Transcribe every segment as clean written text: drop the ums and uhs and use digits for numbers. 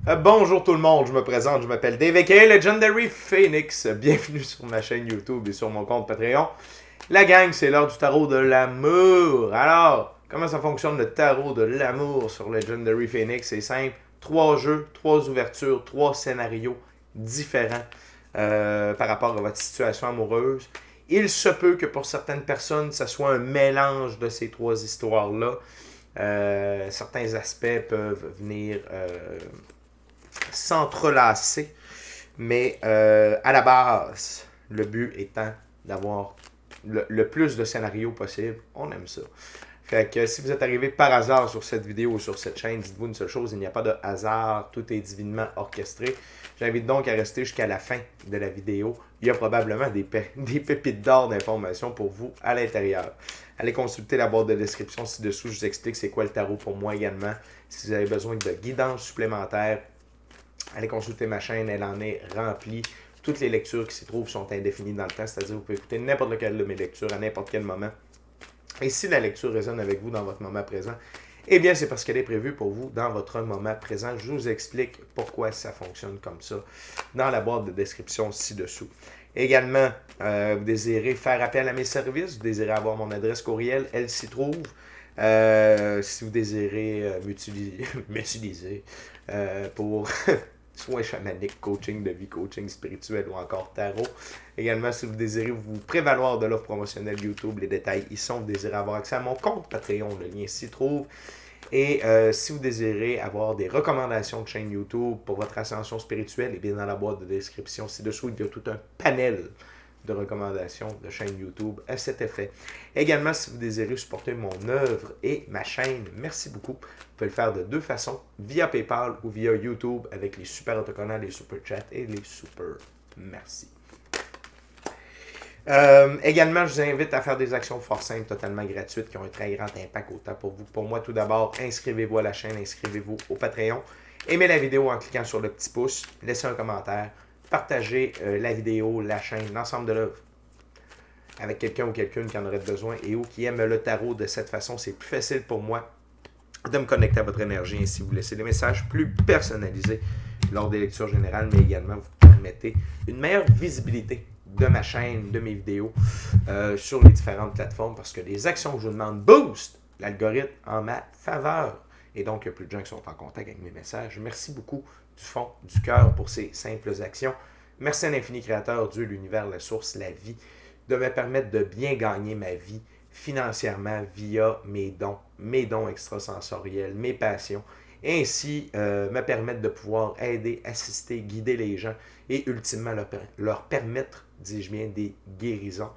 Bonjour tout le monde, je me présente, je m'appelle Dave aka Legendary Phoenix. Bienvenue sur ma chaîne YouTube et sur mon compte Patreon. La gang, c'est l'heure du tarot de l'amour. Alors, comment ça fonctionne le tarot de l'amour sur Legendary Phoenix? C'est simple, 3 jeux, 3 ouvertures, 3 scénarios différents par rapport à votre situation amoureuse. Il se peut que pour certaines personnes, ça soit un mélange de ces 3 histoires-là. Certains aspects peuvent venir s'entrelacer, mais à la base, le but étant d'avoir le plus de scénarios possible. On aime ça. Fait que si vous êtes arrivé par hasard sur cette vidéo ou sur cette chaîne, dites-vous une seule chose, il n'y a pas de hasard, tout est divinement orchestré. J'invite donc à rester jusqu'à la fin de la vidéo. Il y a probablement des pépites d'or d'informations pour vous à l'intérieur. Allez consulter la boîte de description ci-dessous, je vous explique c'est quoi le tarot pour moi également. Si vous avez besoin de guidance supplémentaire, allez consulter ma chaîne, elle en est remplie. Toutes les lectures qui s'y trouvent sont indéfinies dans le temps, c'est-à-dire que vous pouvez écouter n'importe lequel de mes lectures à n'importe quel moment. Et si la lecture résonne avec vous dans votre moment présent, eh bien c'est parce qu'elle est prévue pour vous dans votre moment présent. Je vous explique pourquoi ça fonctionne comme ça dans la boîte de description ci-dessous. Également, vous désirez faire appel à mes services, vous désirez avoir mon adresse courriel, elle s'y trouve. Si vous désirez m'utiliser pour soins chamaniques, coaching de vie, coaching spirituel ou encore tarot. Également, si vous désirez vous prévaloir de l'offre promotionnelle YouTube, les détails y sont. Vous désirez avoir accès à mon compte Patreon, le lien s'y trouve. Et si vous désirez avoir des recommandations de chaîne YouTube pour votre ascension spirituelle, et bien dans la boîte de description ci-dessous, il y a tout un panel de recommandations de chaîne YouTube à cet effet. Également, si vous désirez supporter mon œuvre et ma chaîne, merci beaucoup. Vous pouvez le faire de 2 façons, via PayPal ou via YouTube avec les super autocollants, les super chats et les super merci. Également, je vous invite à faire des actions fort simples, totalement gratuites, qui ont un très grand impact autant pour vous. Pour moi, tout d'abord, inscrivez-vous à la chaîne, inscrivez-vous au Patreon. Aimez la vidéo en cliquant sur le petit pouce, laissez un commentaire, partagez la vidéo, la chaîne, l'ensemble de l'œuvre avec quelqu'un ou quelqu'une qui en aurait besoin et ou qui aime le tarot de cette façon. C'est plus facile pour moi de me connecter à votre énergie. Ainsi, vous laissez des messages plus personnalisés lors des lectures générales, mais également vous permettez une meilleure visibilité de ma chaîne, de mes vidéos sur les différentes plateformes parce que les actions que je vous demande boostent l'algorithme en ma faveur. Et donc, il y a plus de gens qui sont en contact avec mes messages. Merci beaucoup du fond du cœur pour ces simples actions. Merci à l'infini créateur, Dieu, l'univers, la source, la vie, de me permettre de bien gagner ma vie financièrement via mes dons extrasensoriels, mes passions, et ainsi me permettre de pouvoir aider, assister, guider les gens et ultimement leur permettre, dis-je bien, des guérisons.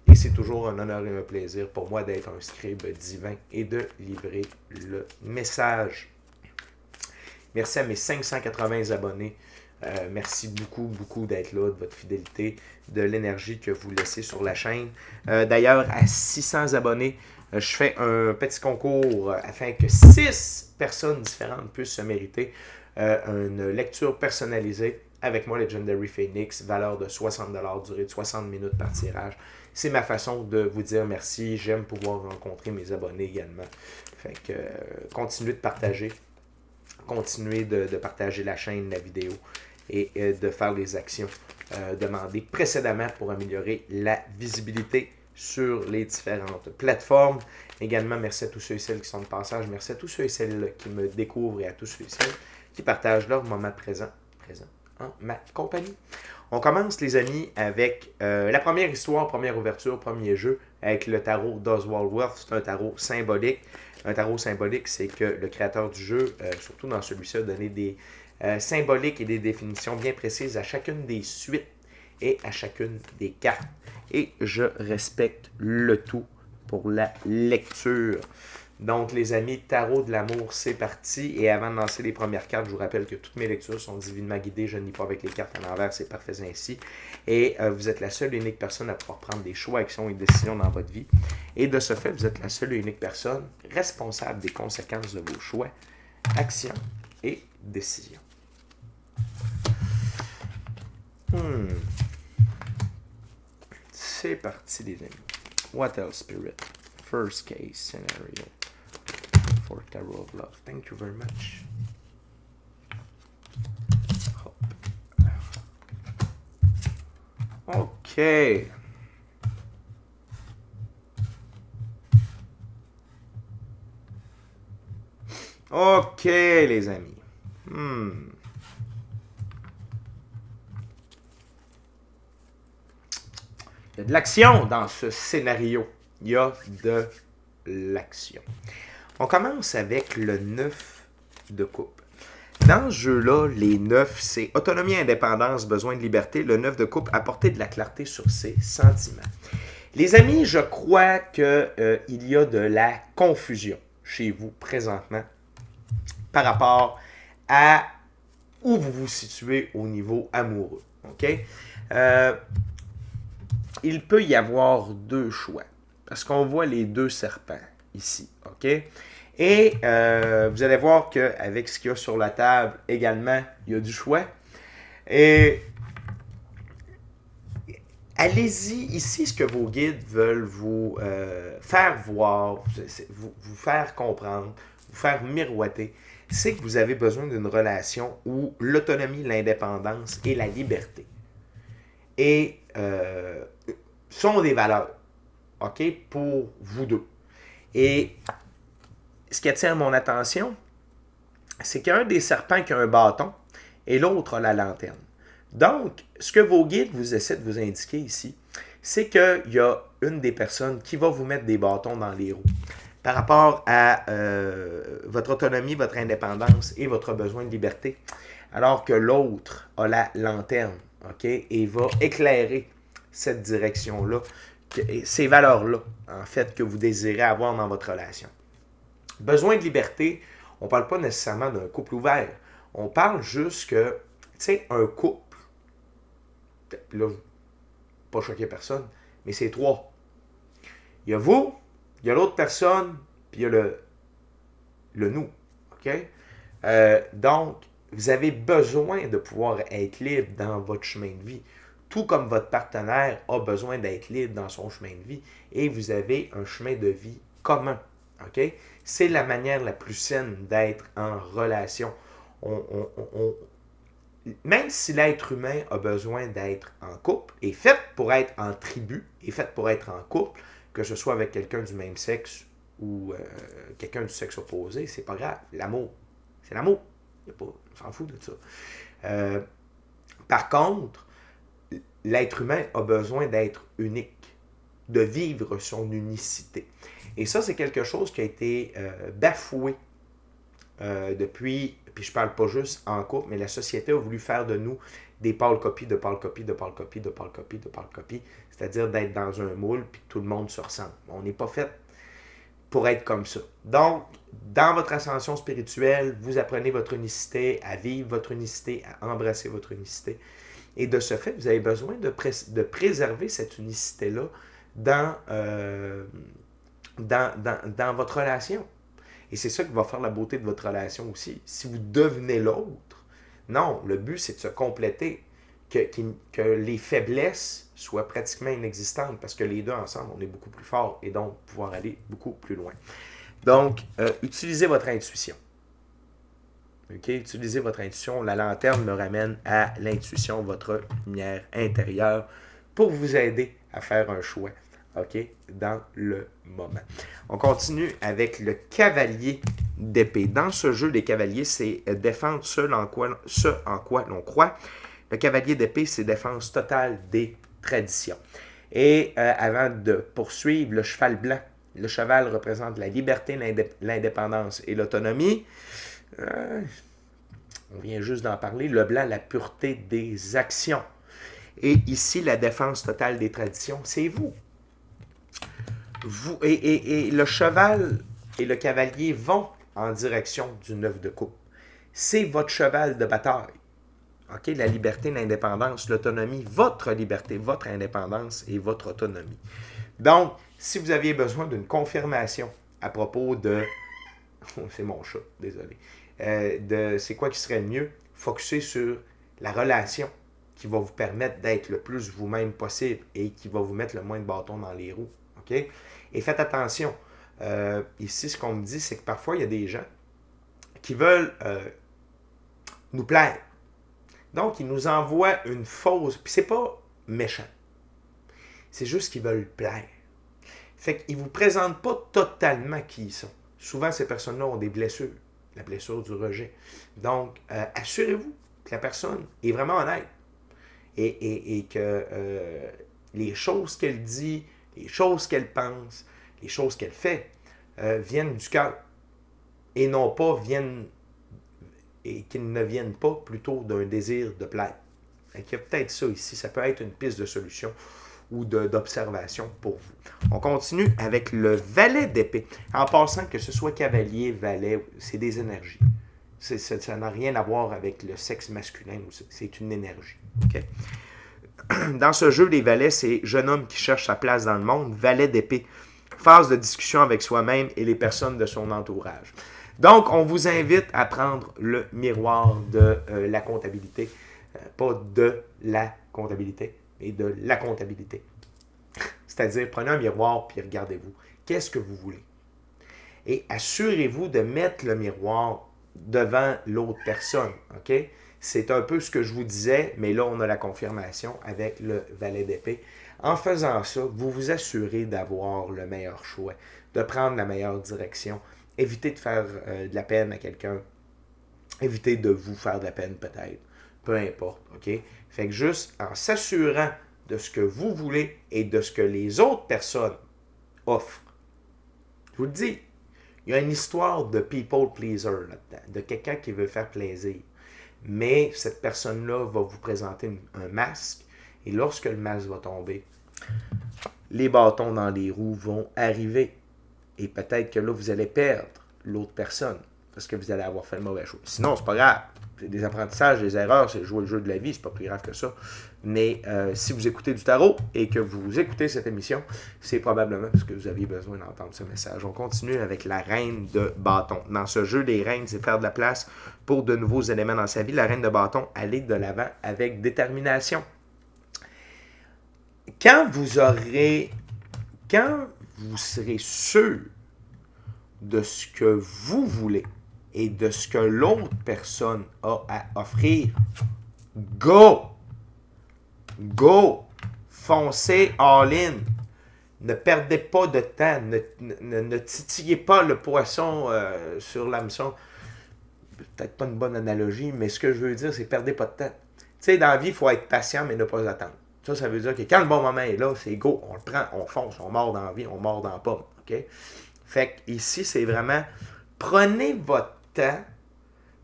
Et c'est toujours un honneur et un plaisir pour moi d'être un scribe divin et de livrer le message. Merci à mes 580 abonnés. Merci beaucoup d'être là, de votre fidélité, de l'énergie que vous laissez sur la chaîne. D'ailleurs, à 600 abonnés, je fais un petit concours afin que 6 personnes différentes puissent se mériter une lecture personnalisée avec moi, Legendary Phoenix, valeur de 60$, durée de 60 minutes par tirage. C'est ma façon de vous dire merci. J'aime pouvoir rencontrer mes abonnés également. Fait que continuez de partager. Continuez de partager la chaîne, la vidéo et de faire les actions demandées précédemment pour améliorer la visibilité sur les différentes plateformes. Également, merci à tous ceux et celles qui sont de passage. Merci à tous ceux et celles qui me découvrent et à tous ceux et celles qui partagent leur moment présent en ma compagnie. On commence, les amis, avec la première histoire, première ouverture, premier jeu, avec le tarot d'Oswald Worth. C'est un tarot symbolique. Un tarot symbolique, c'est que le créateur du jeu, surtout dans celui-ci, a donné des symboliques et des définitions bien précises à chacune des suites et à chacune des cartes. Et je respecte le tout pour la lecture. Donc, les amis, tarot de l'amour, c'est parti. Et avant de lancer les premières cartes, je vous rappelle que toutes mes lectures sont divinement guidées. Je ne lis pas avec les cartes à l'envers, c'est parfait ainsi. Et vous êtes la seule et unique personne à pouvoir prendre des choix, actions et décisions dans votre vie. Et de ce fait, vous êtes la seule et unique personne responsable des conséquences de vos choix, actions et décisions. C'est parti, les amis. What else, Spirit? First case scenario for Tarot of Love. Thank you very much. OK. OK, les amis. Il y a de l'action dans ce scénario. Il y a de l'action. On commence avec le 9 de coupe. Dans ce jeu-là, les 9, c'est autonomie, indépendance, besoin de liberté. Le 9 de coupe, apporter de la clarté sur ses sentiments. Les amis, je crois qu'il y a de la confusion chez vous présentement par rapport à où vous vous situez au niveau amoureux. OK? Il peut y avoir deux choix. Parce qu'on voit les deux serpents ici. OK? Et vous allez voir qu'avec ce qu'il y a sur la table également, il y a du choix. Et allez-y, ici, ce que vos guides veulent vous faire voir, vous faire comprendre, vous faire miroiter, c'est que vous avez besoin d'une relation où l'autonomie, l'indépendance et la liberté sont des valeurs, OK, pour vous deux. Et ce qui attire mon attention, c'est qu'un des serpents qui a un bâton et l'autre a la lanterne. Donc, ce que vos guides vous essaient de vous indiquer ici, c'est qu'il y a une des personnes qui va vous mettre des bâtons dans les roues par rapport à votre autonomie, votre indépendance et votre besoin de liberté, alors que l'autre a la lanterne, OK, et va éclairer cette direction-là, ces valeurs-là, en fait, que vous désirez avoir dans votre relation. Besoin de liberté, on ne parle pas nécessairement d'un couple ouvert. On parle juste que, tu sais, un couple, là, pas choquer personne, mais c'est trois. Il y a vous, il y a l'autre personne, puis il y a le nous. OK? Donc, vous avez besoin de pouvoir être libre dans votre chemin de vie. Tout comme votre partenaire a besoin d'être libre dans son chemin de vie. Et vous avez un chemin de vie commun. OK? C'est la manière la plus saine d'être en relation. Même si l'être humain a besoin d'être en couple, est fait pour être en tribu, est fait pour être en couple, que ce soit avec quelqu'un du même sexe ou quelqu'un du sexe opposé, c'est pas grave. L'amour, c'est l'amour. On s'en fout de ça. Par contre, l'être humain a besoin d'être unique, de vivre son unicité. Et ça, c'est quelque chose qui a été bafoué depuis, puis je parle pas juste en couple, mais la société a voulu faire de nous des pâles copies, de pâles copies, de pâles copies, de pâles copies, de pâles copies, c'est-à-dire d'être dans un moule, puis que tout le monde se ressemble. On n'est pas fait pour être comme ça. Donc, dans votre ascension spirituelle, vous apprenez votre unicité, à vivre votre unicité, à embrasser votre unicité. Et de ce fait, vous avez besoin de préserver cette unicité-là dans votre relation. Et c'est ça qui va faire la beauté de votre relation aussi. Si vous devenez l'autre, non, le but c'est de se compléter, que les faiblesses soient pratiquement inexistantes, parce que les deux ensemble, on est beaucoup plus forts et donc pouvoir aller beaucoup plus loin. Donc, utilisez votre intuition. OK? Utilisez votre intuition. La lanterne me ramène à l'intuition, votre lumière intérieure, pour vous aider à faire un choix. OK? Dans le moment. On continue avec le cavalier d'épée. Dans ce jeu, les cavaliers, c'est défendre ce en quoi l'on croit. Le cavalier d'épée, c'est défense totale des traditions. Et avant de poursuivre, le cheval blanc. Le cheval représente la liberté, l'indépendance et l'autonomie. On vient juste d'en parler. Le blanc, la pureté des actions. Et ici, la défense totale des traditions, c'est vous. Et le cheval et le cavalier vont en direction du 9 de coupe. C'est votre cheval de bataille. OK? La liberté, l'indépendance, l'autonomie, votre liberté, votre indépendance et votre autonomie. Donc, si vous aviez besoin d'une confirmation à propos de... c'est mon chat, désolé. C'est quoi qui serait le mieux? Focuser sur la relation qui va vous permettre d'être le plus vous-même possible et qui va vous mettre le moins de bâtons dans les roues. OK? Et faites attention. Ici, ce qu'on me dit, c'est que parfois, il y a des gens qui veulent nous plaire. Donc, ils nous envoient une fausse... Puis c'est pas méchant. C'est juste qu'ils veulent plaire. Fait qu'ils ne vous présentent pas totalement qui ils sont. Souvent, ces personnes-là ont des blessures. La blessure du rejet. Donc, assurez-vous que la personne est vraiment honnête. Et que les choses qu'elle dit, les choses qu'elle pense, les choses qu'elle fait, viennent du cœur. Et non pas viennent, et qu'ils ne viennent pas plutôt d'un désir de plaire. Il y a peut-être ça ici. Ça peut être une piste de solution ou d'observation pour vous. On continue avec le valet d'épée. En passant, que ce soit cavalier, valet, c'est des énergies. Ça n'a rien à voir avec le sexe masculin. C'est une énergie. Okay? Dans ce jeu, les valets, c'est jeune homme qui cherche sa place dans le monde. Valet d'épée. Phase de discussion avec soi-même et les personnes de son entourage. Donc, on vous invite à prendre le miroir de la comptabilité. Pas de la comptabilité, mais de la comptabilité. C'est-à-dire, prenez un miroir puis regardez-vous. Qu'est-ce que vous voulez? Et assurez-vous de mettre le miroir devant l'autre personne. OK? C'est un peu ce que je vous disais, mais là, on a la confirmation avec le valet d'épée. En faisant ça, vous vous assurez d'avoir le meilleur choix, de prendre la meilleure direction. Évitez de faire de la peine à quelqu'un. Évitez de vous faire de la peine peut-être. Peu importe. OK? Fait que juste en s'assurant de ce que vous voulez et de ce que les autres personnes offrent. Je vous le dis, il y a une histoire de people pleaser là-dedans, de quelqu'un qui veut faire plaisir. Mais cette personne-là va vous présenter un masque et lorsque le masque va tomber, les bâtons dans les roues vont arriver. Et peut-être que là, vous allez perdre l'autre personne parce que vous allez avoir fait le mauvais choix. Sinon, c'est pas grave. C'est des apprentissages, des erreurs, c'est jouer le jeu de la vie, c'est pas plus grave que ça. Mais si vous écoutez du tarot et que vous écoutez cette émission, c'est probablement parce que vous aviez besoin d'entendre ce message. On continue avec la reine de bâton. Dans ce jeu, les reines, c'est faire de la place pour de nouveaux éléments dans sa vie. La reine de bâton, aller de l'avant avec détermination. Quand vous serez sûr de ce que vous voulez et de ce que l'autre personne a à offrir, go! Go! Foncez all-in. Ne perdez pas de temps. Ne titillez pas le poisson sur l'hameçon. Peut-être pas une bonne analogie, mais ce que je veux dire, c'est perdez pas de temps. Tu sais, dans la vie, il faut être patient, mais ne pas attendre. Ça veut dire que quand le bon moment est là, c'est go, on le prend, on fonce, on mord dans la vie, on mord dans la pomme. Okay? Fait que ici, c'est vraiment, prenez votre temps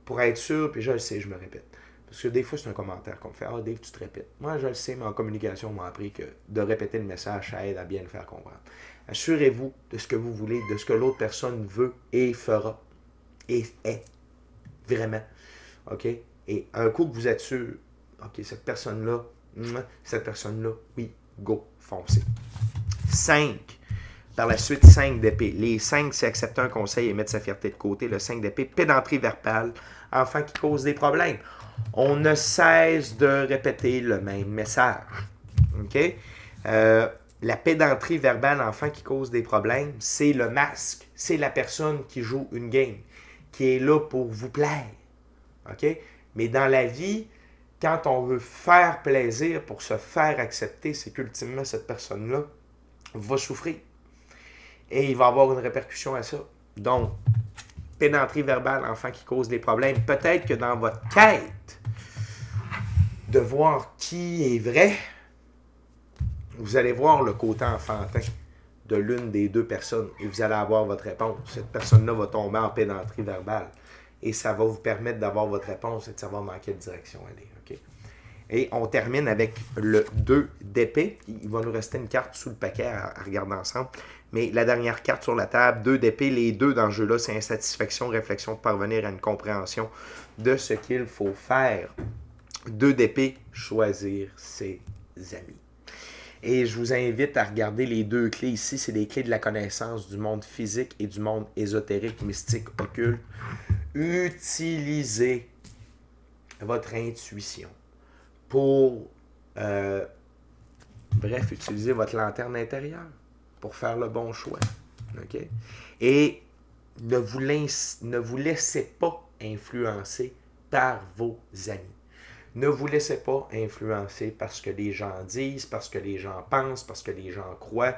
pour être sûr, puis je le sais, je me répète. Parce que des fois, c'est un commentaire qu'on me fait. Ah, Dave, tu te répètes. Moi, je le sais, mais en communication, on m'a appris que de répéter le message, ça aide à bien le faire comprendre. Assurez-vous de ce que vous voulez, de ce que l'autre personne veut et fera. Et est. Vraiment. OK? Et un coup que vous êtes sûr, OK, cette personne-là, oui, go, foncez. 5. Par la suite, 5 d'épée. Les 5, c'est accepter un conseil et mettre sa fierté de côté. Le 5 d'épée, pédanterie verbale, enfant qui cause des problèmes. On ne cesse de répéter le même message. OK? La pédanterie verbale, enfant qui cause des problèmes, c'est le masque. C'est la personne qui joue une game, qui est là pour vous plaire. OK? Mais dans la vie, quand on veut faire plaisir pour se faire accepter, c'est qu'ultimement, cette personne-là va souffrir. Et il va avoir une répercussion à ça. Donc, pédanterie verbale, enfant qui cause des problèmes. Peut-être que dans votre quête de voir qui est vrai, vous allez voir le côté enfantin de l'une des deux personnes et vous allez avoir votre réponse. Cette personne-là va tomber en pédanterie verbale et ça va vous permettre d'avoir votre réponse et de savoir dans quelle direction elle est. Okay? Et on termine avec le 2 d'épée. Il va nous rester une carte sous le paquet à regarder ensemble. Mais la dernière carte sur la table, 2 d'épée, les deux dans ce jeu-là, c'est insatisfaction, réflexion de parvenir à une compréhension de ce qu'il faut faire. 2 d'épée, choisir ses amis. Et je vous invite à regarder les deux clés ici. C'est les clés de la connaissance du monde physique et du monde ésotérique, mystique, occulte. Utilisez votre intuition pour, utiliser votre lanterne intérieure pour faire le bon choix. Okay? Et ne vous laissez pas influencer par vos amis. Ne vous laissez pas influencer par ce que les gens disent, parce que les gens pensent, parce que les gens croient.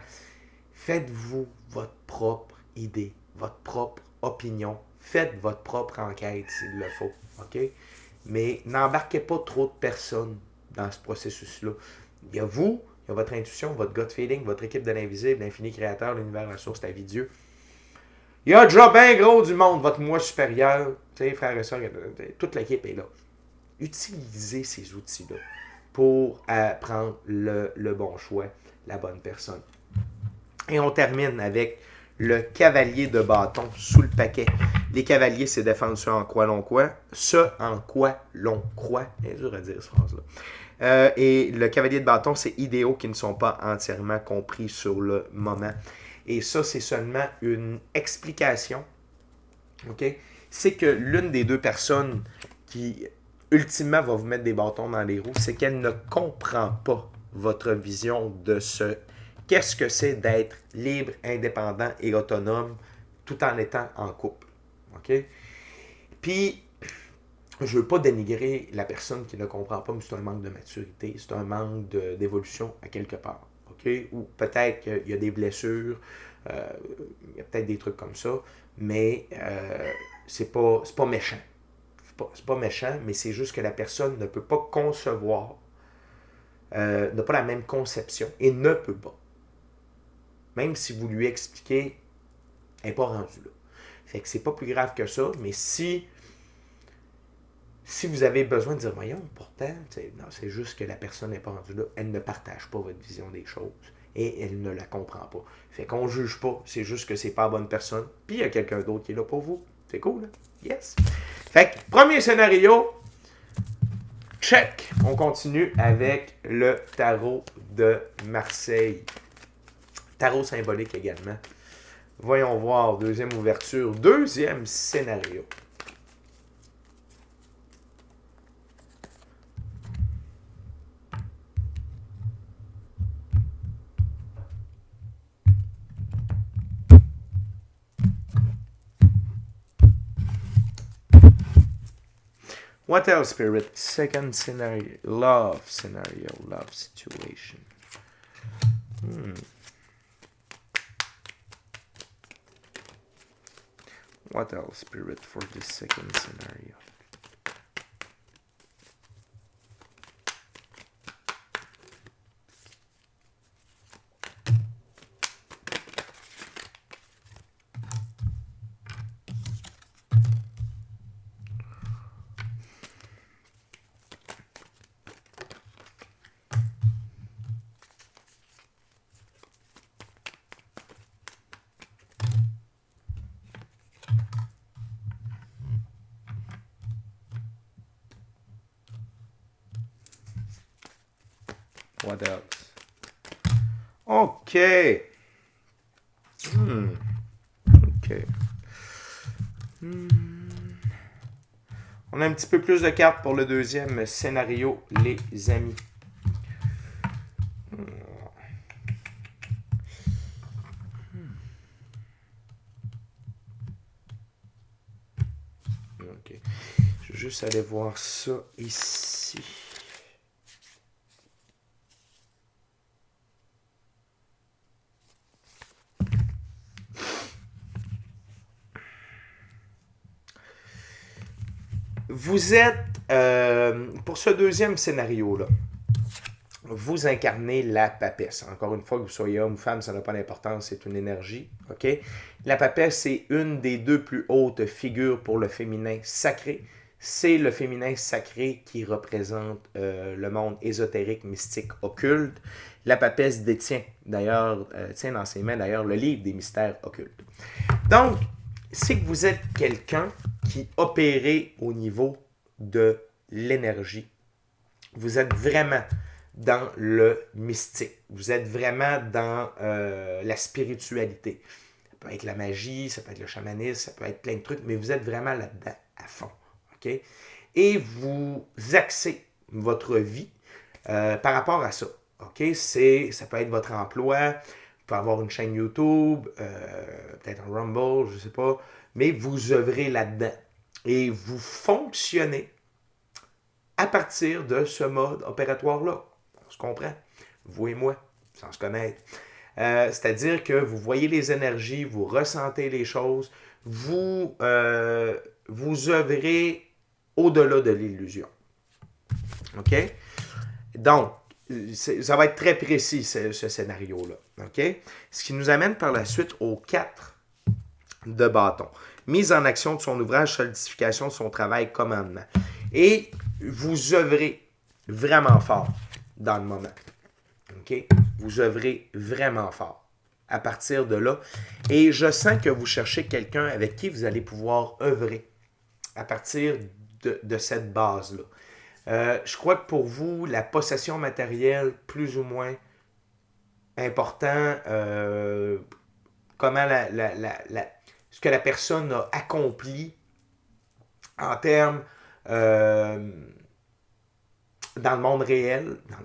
Faites-vous votre propre idée, votre propre opinion. Faites votre propre enquête s'il le faut. OK? Mais n'embarquez pas trop de personnes dans ce processus-là. Il y a vous, il y a votre intuition, votre gut feeling, votre équipe de l'invisible, l'infini créateur, l'univers, la source, la vie, Dieu. Il y a déjà bien gros du monde, votre moi supérieur, tu sais, frères et sœurs, toute l'équipe est là. Utilisez ces outils-là pour prendre le bon choix, la bonne personne. Et on termine avec le cavalier de bâton sous le paquet. Les cavaliers, c'est défendre ce en quoi l'on croit. Ce en quoi l'on croit. C'est dur à dire, cette phrase-là. Et le cavalier de bâton, c'est idéaux qui ne sont pas entièrement compris sur le moment. Et ça, c'est seulement une explication. OK? C'est que l'une des deux personnes qui, ultimement, va vous mettre des bâtons dans les roues, c'est qu'elle ne comprend pas votre vision de ce qu'est-ce que c'est d'être libre, indépendant et autonome tout en étant en couple. OK? Puis, je ne veux pas dénigrer la personne qui ne comprend pas, mais c'est un manque de maturité, c'est un manque d'évolution à quelque part. OK? Ou peut-être qu'il y a des blessures, il y a peut-être des trucs comme ça, mais c'est pas méchant. C'est pas méchant, mais c'est juste que la personne ne peut pas concevoir, n'a pas la même conception et ne peut pas. Même si vous lui expliquez, elle n'est pas rendue là. Fait que c'est pas plus grave que ça, mais si vous avez besoin de dire, voyons, pourtant, non, c'est juste que la personne n'est pas rendue là, elle ne partage pas votre vision des choses et elle ne la comprend pas. Fait qu'on ne juge pas, c'est juste que c'est pas la bonne personne, puis il y a quelqu'un d'autre qui est là pour vous. C'est cool, hein? Yes! Fait que, premier scénario, check! On continue avec le tarot de Marseille. Tarot symbolique également. Voyons voir, deuxième ouverture, deuxième scénario. What else, Spirit? Second scenario. Love scenario. Love situation. What else, Spirit, for this second scenario? What else? OK. OK. On a un petit peu plus de cartes pour le deuxième scénario, les amis. OK. Je vais juste aller voir ça ici. Vous êtes, pour ce deuxième scénario-là, vous incarnez la papesse. Encore une fois, que vous soyez homme ou femme, ça n'a pas d'importance, c'est une énergie. OK? La papesse, c'est une des deux plus hautes figures pour le féminin sacré. C'est le féminin sacré qui représente le monde ésotérique, mystique, occulte. La papesse détient, d'ailleurs, tient dans ses mains, d'ailleurs, le livre des mystères occultes. Donc, c'est que vous êtes quelqu'un qui opérez au niveau de l'énergie. Vous êtes vraiment dans le mystique. Vous êtes vraiment dans la spiritualité. Ça peut être la magie, ça peut être le chamanisme, ça peut être plein de trucs, mais vous êtes vraiment là-dedans, à fond. Okay? Et vous axez votre vie par rapport à ça. Okay? Ça peut être votre emploi, vous pouvez avoir une chaîne YouTube, peut-être un Rumble, je ne sais pas, mais vous œuvrez là-dedans. Et vous fonctionnez à partir de ce mode opératoire-là. On se comprend, vous et moi, sans se connaître. C'est-à-dire que vous voyez les énergies, vous ressentez les choses, vous œuvrez au-delà de l'illusion. OK? Donc, ça va être très précis, ce scénario-là. OK? Ce qui nous amène par la suite aux 4 de bâton. Mise en action de son ouvrage, solidification de son travail, commandement. Et vous œuvrez vraiment fort dans le moment. OK? Vous œuvrez vraiment fort à partir de là. Et je sens que vous cherchez quelqu'un avec qui vous allez pouvoir œuvrer à partir de cette base-là. Je crois que pour vous, la possession matérielle, plus ou moins important, comment ce que la personne a accompli en termes dans le monde réel, dans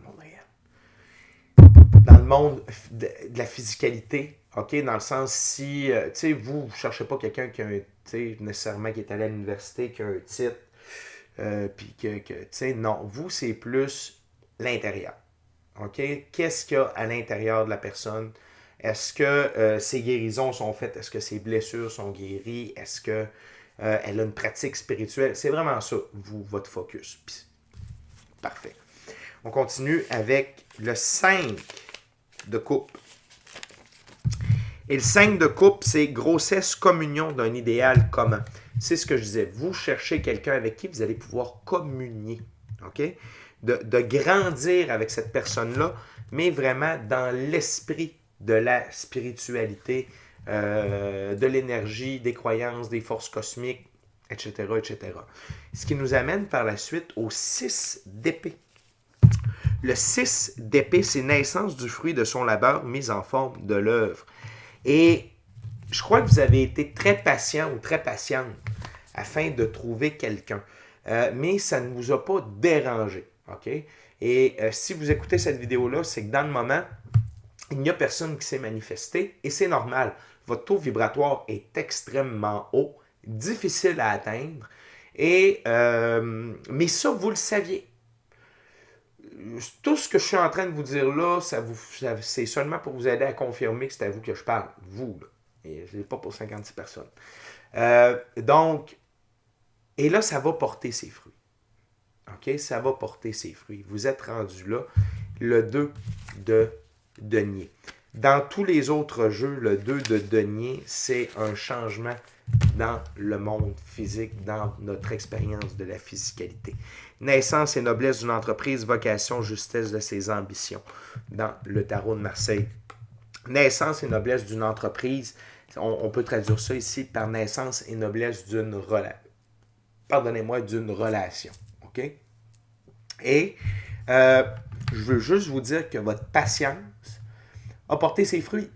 le monde de la physicalité, OK? Dans le sens si, tu sais, vous ne cherchez pas quelqu'un qui a nécessairement qui est allé à l'université, qui a un titre, puis tu sais, non, vous, c'est plus l'intérieur. OK? Qu'est-ce qu'il y a à l'intérieur de la personne? Est-ce que ses guérisons sont faites? Est-ce que ses blessures sont guéries? Est-ce que elle a une pratique spirituelle? C'est vraiment ça, votre focus. Puis, parfait. On continue avec le 5 de coupe. Et le 5 de coupe, c'est grossesse, communion d'un idéal commun. C'est ce que je disais. Vous cherchez quelqu'un avec qui vous allez pouvoir communier. OK? De grandir avec cette personne-là, mais vraiment dans l'esprit de la spiritualité, de l'énergie, des croyances, des forces cosmiques, etc., etc. Ce qui nous amène par la suite au 6 d'épée. Le 6 d'épée, c'est naissance du fruit de son labeur, mise en forme de l'œuvre. Et je crois que vous avez été très patient ou très patiente afin de trouver quelqu'un. Mais ça ne vous a pas dérangé. OK? Et si vous écoutez cette vidéo-là, c'est que dans le moment, il n'y a personne qui s'est manifesté et c'est normal. Votre taux vibratoire est extrêmement haut, difficile à atteindre. Mais ça, vous le saviez. Tout ce que je suis en train de vous dire là, c'est seulement pour vous aider à confirmer que c'est à vous que je parle. Vous, là. Et je ne l'ai pas pour 56 personnes. Donc, et là, ça va porter ses fruits. OK? Ça va porter ses fruits. Vous êtes rendu là. Le 2 de denier. Dans tous les autres jeux, le 2 de denier, c'est un changement dans le monde physique, dans notre expérience de la physicalité. Naissance et noblesse d'une entreprise, vocation, justesse de ses ambitions, dans le tarot de Marseille. Naissance et noblesse d'une entreprise, on peut traduire ça ici par naissance et noblesse d'une relation. Pardonnez-moi, d'une relation. OK? Et je veux juste vous dire que votre patience a porté ses fruits.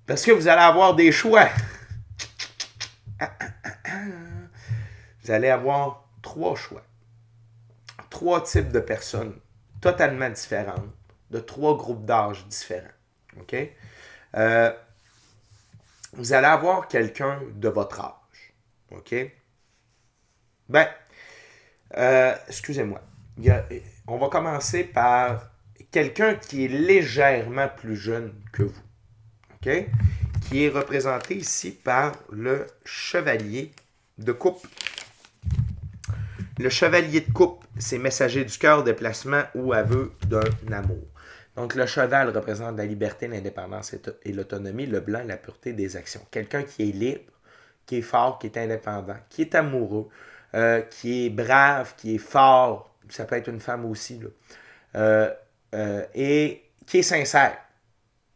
Parce que vous allez avoir des choix. Vous allez avoir 3 choix. 3 types de personnes totalement différentes, de 3 groupes d'âge différents. OK? Vous allez avoir quelqu'un de votre âge. OK? Ben, excusez-moi. On va commencer par quelqu'un qui est légèrement plus jeune que vous. OK? Qui est représenté ici par le chevalier de coupe. Le chevalier de coupe, c'est messager du cœur, déplacement ou aveu d'un amour. Donc, le cheval représente la liberté, l'indépendance et l'autonomie, le blanc, la pureté des actions. Quelqu'un qui est libre, qui est fort, qui est indépendant, qui est amoureux, qui est brave, qui est fort, ça peut être une femme aussi, là, et qui est sincère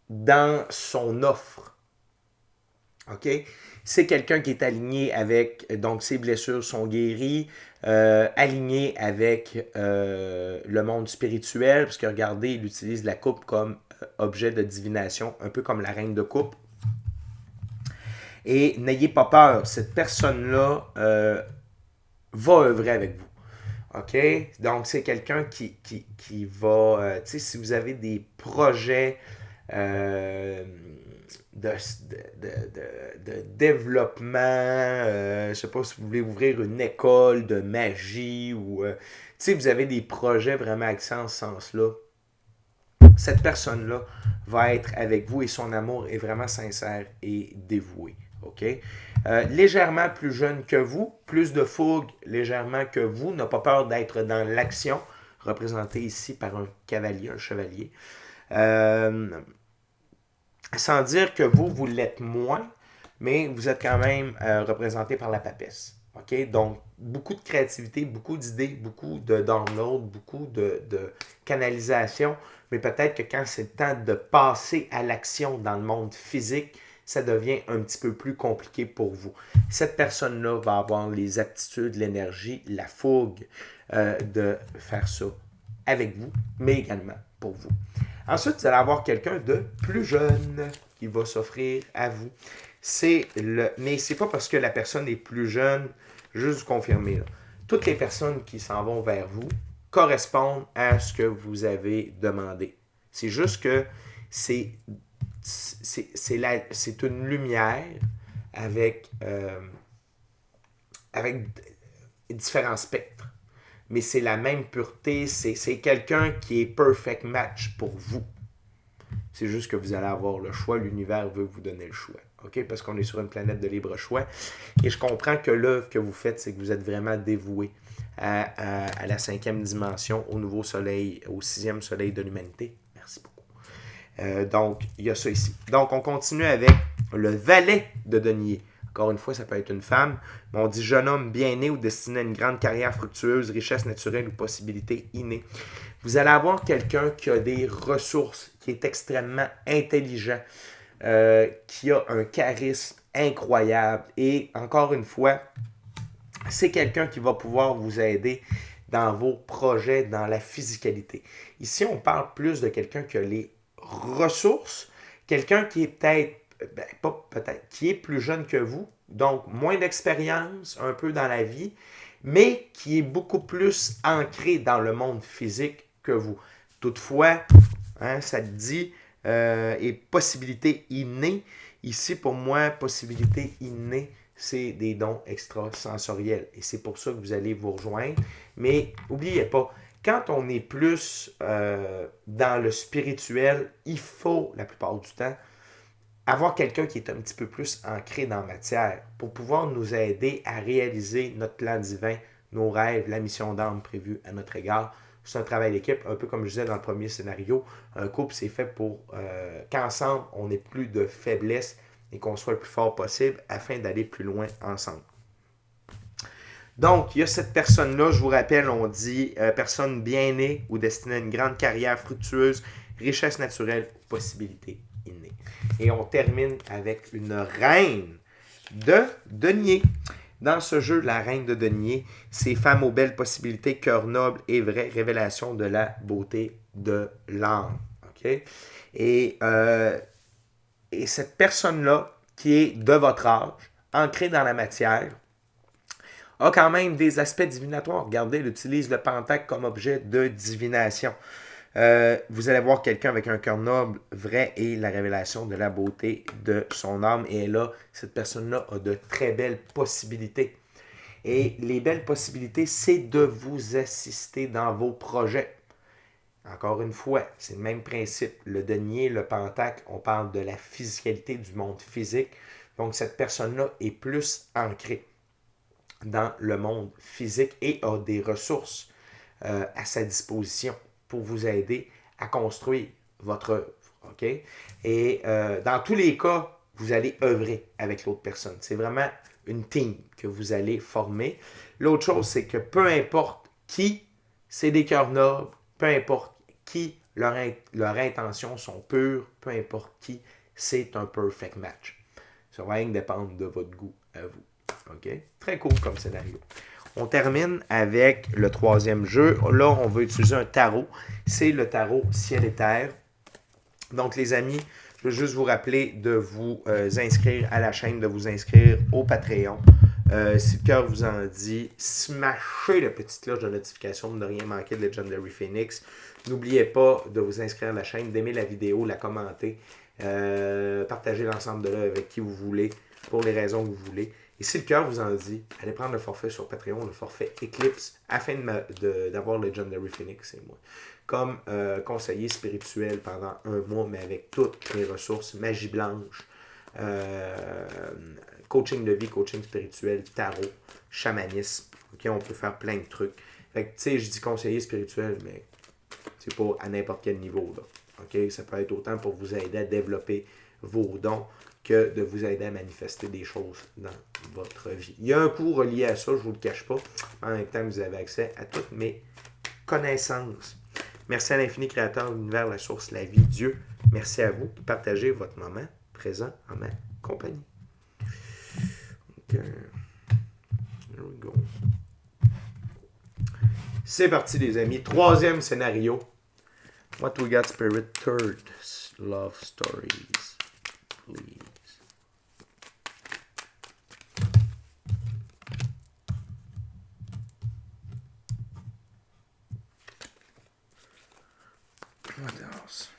dans son offre. OK? C'est quelqu'un qui est aligné avec, donc ses blessures sont guéries, aligné avec le monde spirituel, parce que regardez, il utilise la coupe comme objet de divination, un peu comme la reine de coupe. Et n'ayez pas peur, cette personne-là va œuvrer avec vous. OK? Donc, c'est quelqu'un qui va, tu sais, si vous avez des projets de, de développement. Je ne sais pas si vous voulez ouvrir une école de magie ou tu sais, vous avez des projets vraiment axés en ce sens-là. Cette personne-là va être avec vous et son amour est vraiment sincère et dévoué. OK? Légèrement plus jeune que vous, plus de fougue légèrement que vous, n'a pas peur d'être dans l'action, représenté ici par un cavalier, un chevalier. Sans dire que vous l'êtes moins, mais vous êtes quand même représenté par la papesse. OK? Donc, beaucoup de créativité, beaucoup d'idées, beaucoup de download, beaucoup de canalisation, mais peut-être que quand c'est le temps de passer à l'action dans le monde physique, ça devient un petit peu plus compliqué pour vous. Cette personne-là va avoir les aptitudes, l'énergie, la fougue de faire ça avec vous, mais également pour vous. Ensuite, vous allez avoir quelqu'un de plus jeune qui va s'offrir à vous. Mais c'est pas parce que la personne est plus jeune, juste vous confirmer. Là. Toutes les personnes qui s'en vont vers vous correspondent à ce que vous avez demandé. C'est juste que c'est une lumière avec différents spectres. Mais c'est la même pureté, c'est quelqu'un qui est perfect match pour vous. C'est juste que vous allez avoir le choix, l'univers veut vous donner le choix. OK? Parce qu'on est sur une planète de libre choix. Et je comprends que l'œuvre que vous faites, c'est que vous êtes vraiment dévoué à la 5e dimension, au nouveau soleil, au 6e soleil de l'humanité. Merci beaucoup. Donc, il y a ça ici. Donc, on continue avec le valet de denier. Encore une fois, ça peut être une femme. Mais on dit jeune homme bien né ou destiné à une grande carrière fructueuse, richesse naturelle ou possibilité innée. Vous allez avoir quelqu'un qui a des ressources, qui est extrêmement intelligent, qui a un charisme incroyable. Et encore une fois, c'est quelqu'un qui va pouvoir vous aider dans vos projets, dans la physicalité. Ici, on parle plus de quelqu'un qui a les ressources, quelqu'un qui est qui est plus jeune que vous, donc moins d'expérience un peu dans la vie, mais qui est beaucoup plus ancré dans le monde physique que vous. Toutefois, ça te dit, et possibilité innée. Ici, pour moi, possibilité innée, c'est des dons extrasensoriels. Et c'est pour ça que vous allez vous rejoindre. Mais n'oubliez pas, quand on est plus dans le spirituel, il faut, la plupart du temps, avoir quelqu'un qui est un petit peu plus ancré dans la matière pour pouvoir nous aider à réaliser notre plan divin, nos rêves, la mission d'âme prévue à notre égard. C'est un travail d'équipe, un peu comme je disais dans le premier scénario. Un couple, c'est fait pour qu'ensemble, on n'ait plus de faiblesse et qu'on soit le plus fort possible afin d'aller plus loin ensemble. Donc, il y a cette personne-là, je vous rappelle, on dit personne bien née ou destinée à une grande carrière fructueuse, richesse naturelle, possibilité innée. Et on termine avec une reine de denier. Dans ce jeu, la reine de denier, c'est femme aux belles possibilités, cœur noble et vrai, révélation de la beauté de l'âme. Okay? Et cette personne-là, qui est de votre âge, ancrée dans la matière, a quand même des aspects divinatoires. Regardez, elle utilise le pentacle comme objet de divination. Vous allez voir quelqu'un avec un cœur noble, vrai, et la révélation de la beauté de son âme. Et là, cette personne-là a de très belles possibilités. Et les belles possibilités, c'est de vous assister dans vos projets. Encore une fois, c'est le même principe. Le denier, le pentacle, on parle de la physicalité du monde physique. Donc, cette personne-là est plus ancrée dans le monde physique et a des ressources à sa disposition pour vous aider à construire votre œuvre. Okay? Et dans tous les cas, vous allez œuvrer avec l'autre personne. C'est vraiment une team que vous allez former. L'autre chose, c'est que peu importe qui, c'est des cœurs nobles, peu importe qui, leurs intentions sont pures, peu importe qui, c'est un perfect match. Ça va rien dépendre de votre goût à vous. Okay? Très cool comme scénario. On termine avec le troisième jeu. Là, on va utiliser un tarot. C'est le tarot ciel et terre. Donc, les amis, je veux juste vous rappeler de vous inscrire à la chaîne, de vous inscrire au Patreon. Si le cœur vous en dit, smashez la petite cloche de notification pour ne rien manquer de Legendary Phoenix. N'oubliez pas de vous inscrire à la chaîne, d'aimer la vidéo, la commenter. Partagez l'ensemble de là avec qui vous voulez, pour les raisons que vous voulez. Et si le cœur vous en dit, allez prendre le forfait sur Patreon, le forfait Eclipse, afin d'avoir le Legendary Phoenix, c'est moi. Comme conseiller spirituel pendant un mois, mais avec toutes les ressources, magie blanche, coaching de vie, coaching spirituel, tarot, chamanisme. Okay, on peut faire plein de trucs. Fait que, tu sais, je dis conseiller spirituel, mais c'est pas à n'importe quel niveau, là. Okay? Ça peut être autant pour vous aider à développer vos dons que de vous aider à manifester des choses dans votre vie. Il y a un coût relié à ça, je ne vous le cache pas. En même temps, vous avez accès à toutes mes connaissances. Merci à l'infini créateur, l'univers, la source, la vie, Dieu. Merci à vous de partager votre moment présent en ma compagnie. Okay. Here we go. C'est parti, les amis. Troisième scénario. What we got, Spirit? Third love stories. Please. What else?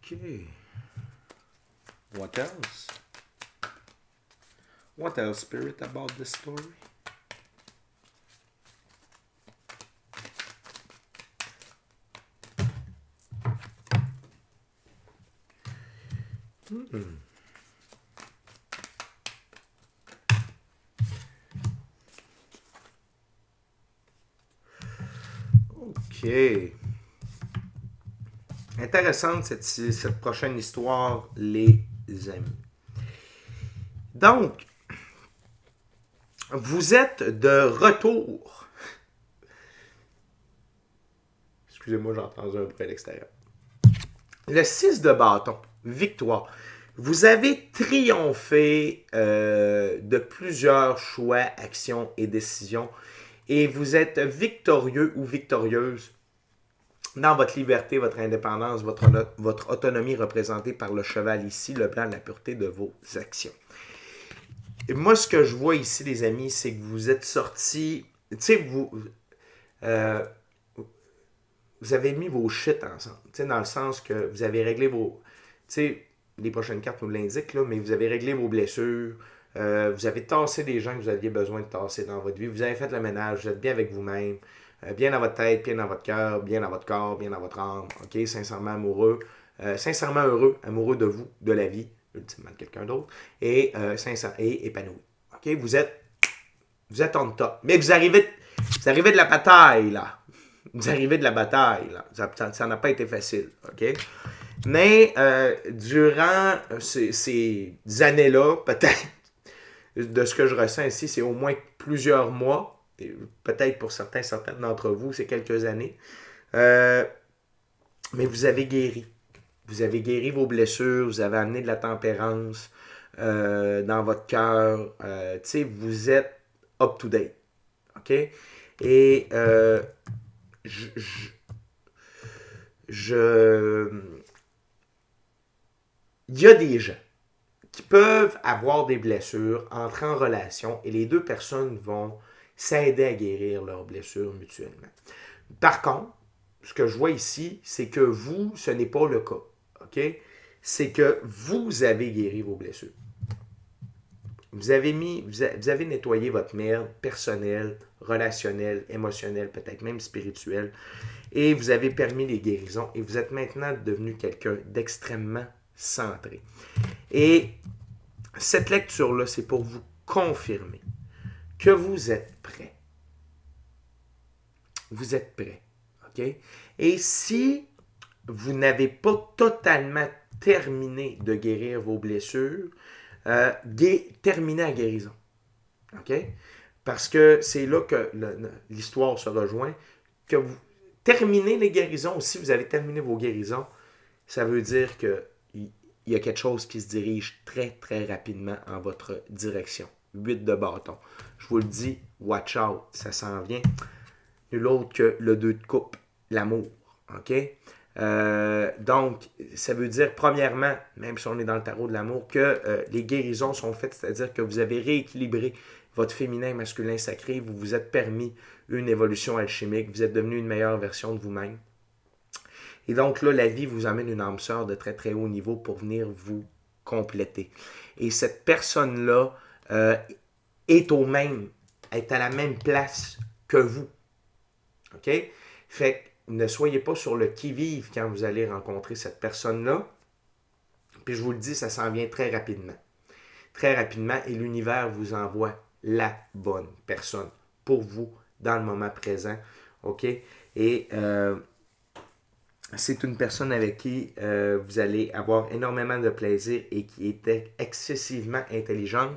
Okay. What else? What else, Spirit, about this story? OK. Intéressante cette prochaine histoire, les amis. Donc, vous êtes de retour. Excusez-moi, j'ai entendu un bruit à l'extérieur. Le 6 de bâton, victoire. Vous avez triomphé de plusieurs choix, actions et décisions et vous êtes victorieux ou victorieuse dans votre liberté, votre indépendance, votre autonomie représentée par le cheval ici, le blanc, la pureté de vos actions. Et moi, ce que je vois ici, les amis, c'est que vous êtes sortis, tu sais, vous avez mis vos shit ensemble, tu sais, dans le sens que vous avez réglé vos, tu sais, les prochaines cartes nous l'indiquent, là, mais vous avez réglé vos blessures, vous avez tassé des gens que vous aviez besoin de tasser dans votre vie, vous avez fait le ménage, vous êtes bien avec vous-même, bien dans votre tête, bien dans votre cœur, bien dans votre corps, bien dans votre âme, ok, sincèrement amoureux, sincèrement heureux, amoureux de vous, de la vie, ultimement de quelqu'un d'autre, et épanoui. Ok, vous êtes on top. Mais vous arrivez de la bataille, là. Vous arrivez de la bataille, là. Ça n'a pas été facile, ok? Mais durant ces années-là, peut-être, de ce que je ressens ici, c'est au moins plusieurs mois, et peut-être pour certaines d'entre vous, c'est quelques années, mais vous avez guéri. Vous avez guéri vos blessures, vous avez amené de la tempérance dans votre cœur. Tu sais, vous êtes up-to-date. OK? Et il y a des gens qui peuvent avoir des blessures, entrer en relation, et les deux personnes vont s'aider à guérir leurs blessures mutuellement. Par contre, ce que je vois ici, c'est que vous, ce n'est pas le cas. OK? C'est que vous avez guéri vos blessures. Vous avez nettoyé votre merde personnelle, relationnelle, émotionnelle, peut-être même spirituelle, et vous avez permis les guérisons, et vous êtes maintenant devenu quelqu'un d'extrêmement centré. Et cette lecture-là, c'est pour vous confirmer que vous êtes prêt. Vous êtes prêt. OK? Et si vous n'avez pas totalement terminé de guérir vos blessures, terminez la guérison. OK? Parce que c'est là que l'histoire se rejoint. Que vous terminez les guérisons, si vous avez terminé vos guérisons, ça veut dire que il y a quelque chose qui se dirige très, très rapidement en votre direction. 8 de bâton. Je vous le dis, watch out, ça s'en vient. Nul autre que le 2 de coupe, l'amour. OK? Donc, ça veut dire, premièrement, même si on est dans le tarot de l'amour, que les guérisons sont faites, c'est-à-dire que vous avez rééquilibré votre féminin et masculin sacré, vous vous êtes permis une évolution alchimique, vous êtes devenu une meilleure version de vous-même. Et donc là, la vie vous amène une âme sœur de très très haut niveau pour venir vous compléter. Et cette personne-là est à la même place que vous. OK? Fait que ne soyez pas sur le qui-vive quand vous allez rencontrer cette personne-là. Puis je vous le dis, ça s'en vient très rapidement. Très rapidement, et l'univers vous envoie la bonne personne pour vous dans le moment présent. OK? Et c'est une personne avec qui vous allez avoir énormément de plaisir et qui est excessivement intelligente.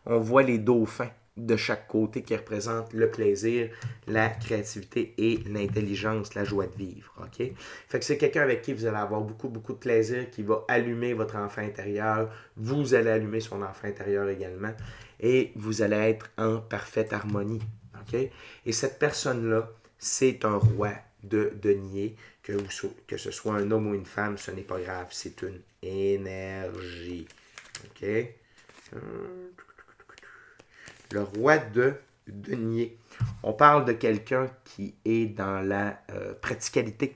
On voit les dauphins de chaque côté qui représentent le plaisir, la créativité et l'intelligence, la joie de vivre. OK? Fait que c'est quelqu'un avec qui vous allez avoir beaucoup, beaucoup de plaisir, qui va allumer votre enfant intérieur. Vous allez allumer son enfant intérieur également. Et vous allez être en parfaite harmonie. OK? Et cette personne-là, c'est un roi de denier. Que ce soit un homme ou une femme, ce n'est pas grave. C'est une énergie. OK? Le roi de denier. On parle de quelqu'un qui est dans la praticalité,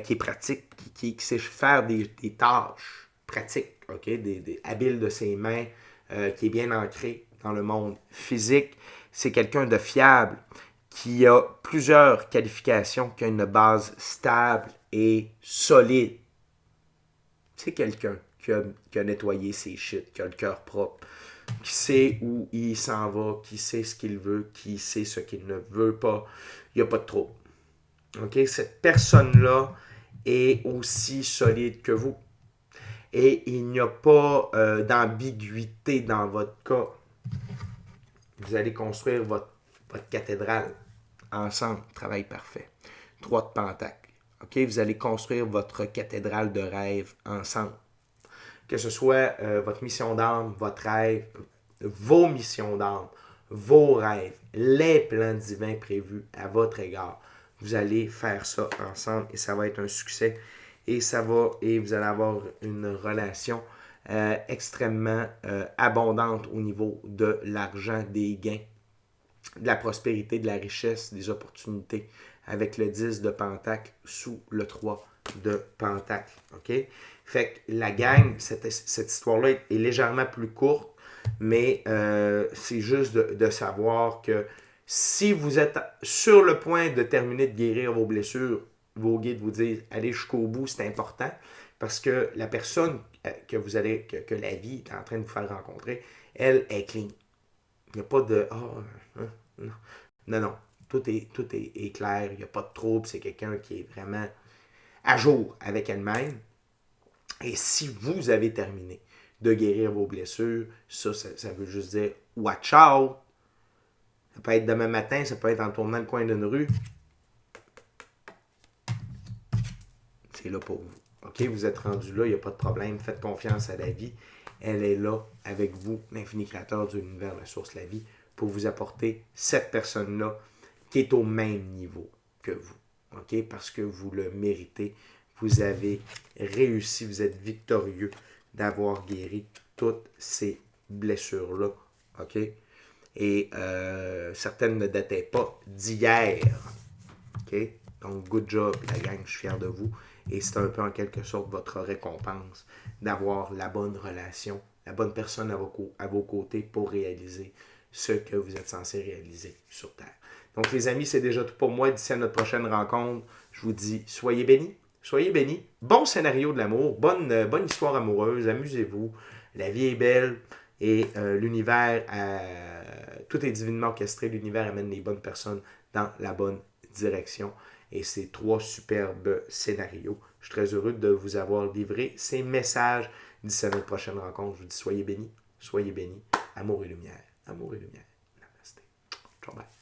qui est pratique, qui sait faire des tâches pratiques, okay? Habile de ses mains, qui est bien ancré dans le monde physique. C'est quelqu'un de fiable, qui a plusieurs qualifications, qui a une base stable et solide. C'est quelqu'un qui a nettoyé ses shit, qui a le cœur propre, qui sait où il s'en va, qui sait ce qu'il veut, qui sait ce qu'il ne veut pas. Il n'y a pas de trouble. Okay? Cette personne-là est aussi solide que vous. Et il n'y a pas d'ambiguïté dans votre cas. Vous allez construire votre cathédrale ensemble. Travail parfait. 3 de pentacle. Okay? Vous allez construire votre cathédrale de rêve ensemble. Que ce soit votre mission d'âme, votre rêve, vos missions d'âme, vos rêves, les plans divins prévus à votre égard. Vous allez faire ça ensemble et ça va être un succès. Et vous allez avoir une relation extrêmement abondante au niveau de l'argent, des gains, de la prospérité, de la richesse, des opportunités avec le 10 de pentacle sous le 3 de pentacle. OK? Fait que la gang, cette histoire-là est légèrement plus courte, mais c'est juste de savoir que si vous êtes sur le point de terminer de guérir vos blessures, vos guides vous disent allez jusqu'au bout, c'est important, parce que la personne que la vie est en train de vous faire rencontrer, elle est clean. Il n'y a pas de non. Tout est clair, il n'y a pas de trouble, c'est quelqu'un qui est vraiment à jour avec elle-même. Et si vous avez terminé de guérir vos blessures, ça veut juste dire watch out. Ça peut être demain matin, ça peut être en tournant le coin d'une rue. C'est là pour vous. OK? Vous êtes rendu là, il n'y a pas de problème. Faites confiance à la vie. Elle est là avec vous, l'infini créateur de l'univers, la source, la vie, pour vous apporter cette personne-là qui est au même niveau que vous. OK? Parce que vous le méritez. Vous avez réussi, vous êtes victorieux d'avoir guéri toutes ces blessures-là. OK? Et certaines ne dataient pas d'hier. OK? Donc, good job, la gang, je suis fier de vous. Et c'est un peu en quelque sorte votre récompense d'avoir la bonne relation, la bonne personne à vos côtés pour réaliser ce que vous êtes censé réaliser sur Terre. Donc, les amis, c'est déjà tout pour moi. D'ici à notre prochaine rencontre, je vous dis, soyez bénis. Soyez bénis. Bon scénario de l'amour. Bonne histoire amoureuse. Amusez-vous. La vie est belle. Et l'univers, tout est divinement orchestré. L'univers amène les bonnes personnes dans la bonne direction. Et c'est 3 superbes scénarios. Je suis très heureux de vous avoir livré ces messages. D'ici à notre prochaine rencontre, je vous dis soyez bénis. Soyez bénis. Amour et lumière. Amour et lumière. Namasté. Ciao, bye.